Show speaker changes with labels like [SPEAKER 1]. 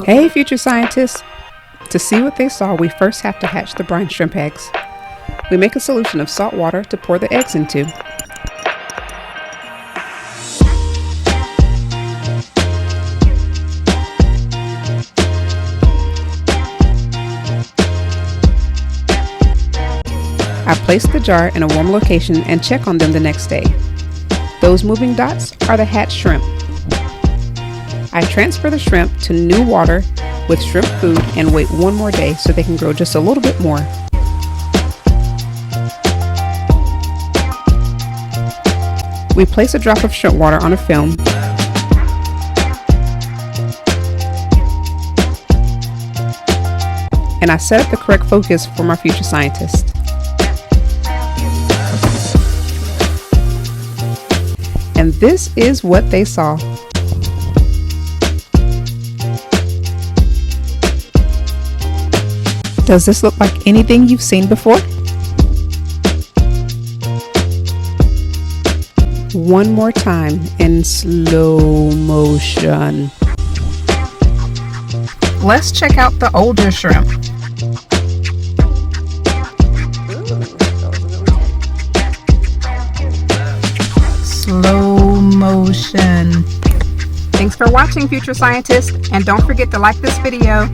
[SPEAKER 1] Hey, future scientists! To see what they saw, we first have to hatch the brine shrimp eggs. We make a solution of salt water to pour the eggs into. I place the jar in a warm location and check on them the next day. Those moving dots are the hatched shrimp. I transfer the shrimp to new water with shrimp food and wait one more day so they can grow just a little bit more. We place a drop of shrimp water on a film and I set up the correct focus for my future scientist. And this is what they saw. Does this look like anything you've seen before? One more time in slow motion. Let's check out the older shrimp. Slow motion. Thanks for watching, future scientists, and don't forget to like this video